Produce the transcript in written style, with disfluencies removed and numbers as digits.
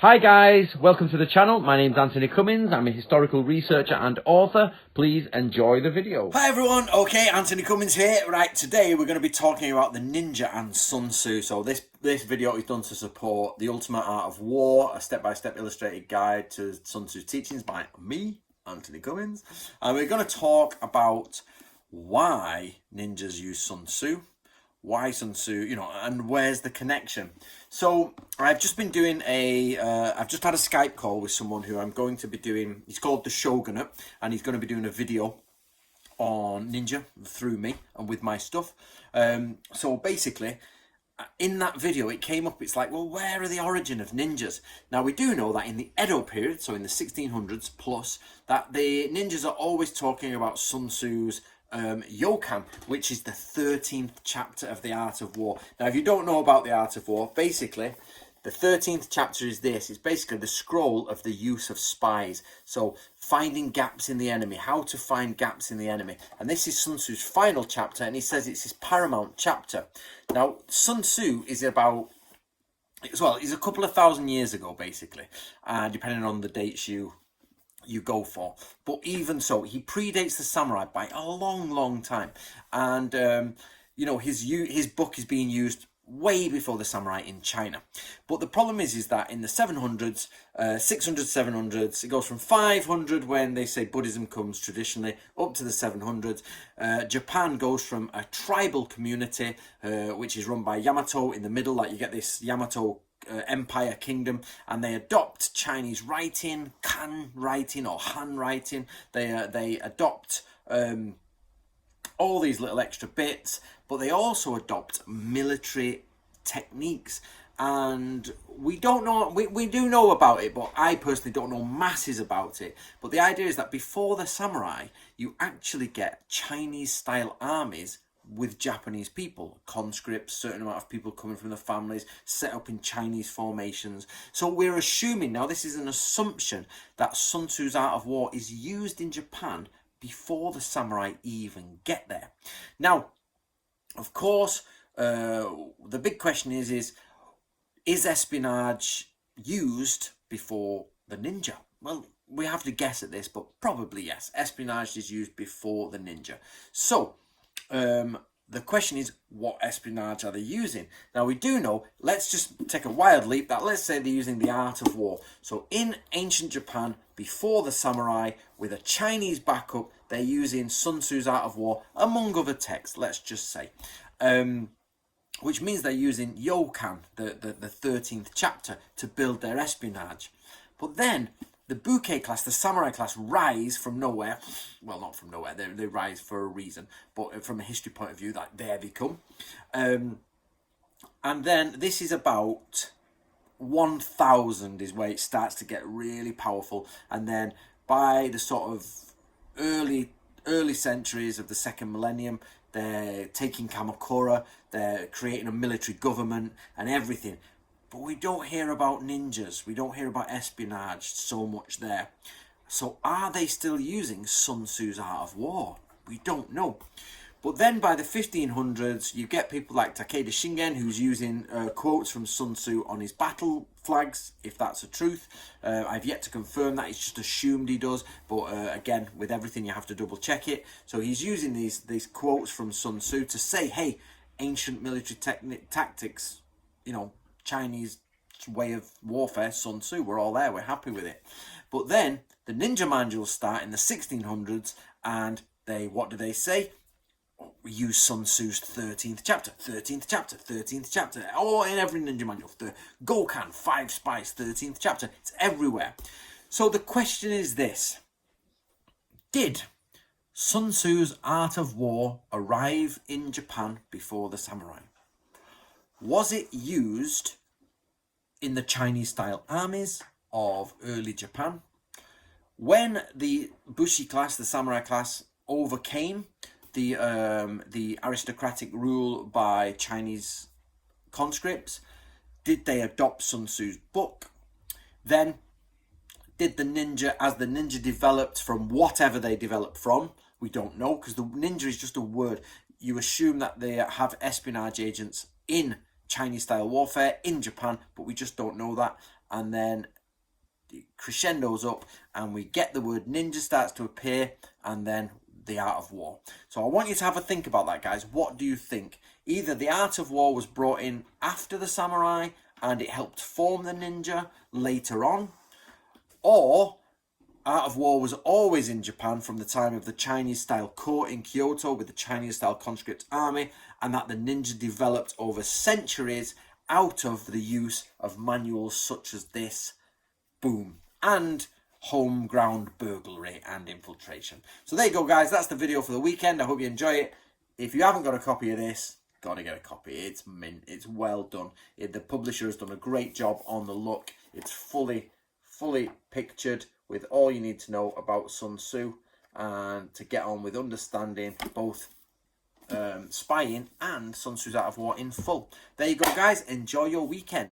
Hi guys, welcome to the channel. My name's Anthony Cummins. I'm a historical researcher and author. Please enjoy the video. Hi everyone, okay, Anthony Cummins here. Right, today we're going to be talking about the ninja and Sun Tzu. So this video is done to support The Ultimate Art of War, a step-by-step illustrated guide to Sun Tzu's teachings by me, Anthony Cummins. And we're going to talk about why ninjas use Sun Tzu, why Sun Tzu, and where's the connection. So I've just been doing I've just had a Skype call with someone who I'm going to be doing, he's called the Shogunate, and he's going to be doing a video on ninja through me and with my stuff. So basically, in that video, it came up, it's like, well, where are the origin of ninjas? Now, we do know that in the Edo period, so in the 1600s plus, that the ninjas are always talking about Sun Tzu's Yokan, which is the 13th chapter of the Art of War. Now, if you don't know about the Art of War, basically, the 13th chapter is this. It's basically the scroll of the use of spies. So, finding gaps in the enemy, how to find gaps in the enemy. And this is Sun Tzu's final chapter, and he says it's his paramount chapter. Now, Sun Tzu is about, well, he's a couple of thousand years ago, basically, depending on the dates you go for. But even so, he predates the samurai by a long time, and his book is being used way before the samurai in China. But the problem is that in the 700s, 600s, 700s, it goes from 500 when they say Buddhism comes traditionally up to the 700s. Japan goes from a tribal community which is run by Yamato in the middle, like you get this Yamato empire kingdom, and they adopt Chinese writing, kan writing or han writing. They adopt all these little extra bits, but they also adopt military techniques. And we don't know, we do know about it, but I personally don't know masses about it. But the idea is that before the samurai, you actually get Chinese style armies with Japanese people, conscripts, certain amount of people coming from the families, set up in Chinese formations. So we're assuming, now this is an assumption, that Sun Tzu's Art of War is used in Japan before the samurai even get there. Now, of course, the big question is espionage used before the ninja? Well, we have to guess at this, but probably yes. Espionage is used before the ninja. So, the question is, what espionage are they using? Now, we do know, let's just take a wild leap, that let's say they're using the art of war. So in ancient Japan, before the samurai, with a Chinese backup, they're using Sun Tzu's Art of War, among other texts, let's just say. Which means they're using Yokan, the 13th chapter, to build their espionage. But then, the Buke class, the samurai class, rise from nowhere. Well, not from nowhere, they rise for a reason, but from a history point of view, that there they come. And then this is about 1000 is where it starts to get really powerful. And then by the sort of early centuries of the second millennium, they're taking Kamakura, they're creating a military government and everything. But we don't hear about ninjas. We don't hear about espionage so much there. So are they still using Sun Tzu's Art of War? We don't know. But then by the 1500s, you get people like Takeda Shingen, who's using quotes from Sun Tzu on his battle flags, if that's the truth. I've yet to confirm that. It's just assumed he does. But again, with everything, you have to double check it. So he's using these quotes from Sun Tzu to say, hey, ancient military tactics, Chinese way of warfare, Sun Tzu, we're all there, we're happy with it. But then the ninja manuals start in the 1600s, and what do they say? We use Sun Tzu's 13th chapter, 13th chapter, 13th chapter, all in every ninja manual. The Gokan, 5 Spies, 13th chapter, it's everywhere. So the question is this: did Sun Tzu's Art of War arrive in Japan before the samurai? Was it used in the Chinese-style armies of early Japan? When the Bushi class, the samurai class, overcame the aristocratic rule by Chinese conscripts, did they adopt Sun Tzu's book? Then, did the ninja, as the ninja developed from whatever they developed from, we don't know, because the ninja is just a word. You assume that they have espionage agents in Chinese-style warfare in Japan, but we just don't know that. and then it crescendos up, and we get the word ninja starts to appear, and then the art of war. So I want you to have a think about that, guys. What do you think? Either the art of war was brought in after the samurai and it helped form the ninja later on, or art of war was always in Japan from the time of the Chinese-style court in Kyoto with the Chinese-style conscript army, and that the ninja developed over centuries out of the use of manuals such as this, boom, and home ground burglary and infiltration. So there you go, guys. That's the video for the weekend. I hope you enjoy it. If you haven't got a copy of this, gotta get a copy. It's mint. It's well done. The publisher has done a great job on the look. It's fully pictured with all you need to know about Sun Tzu, and to get on with understanding both spying and Sun Tzu's Art of War in full. There you go, guys. Enjoy your weekend.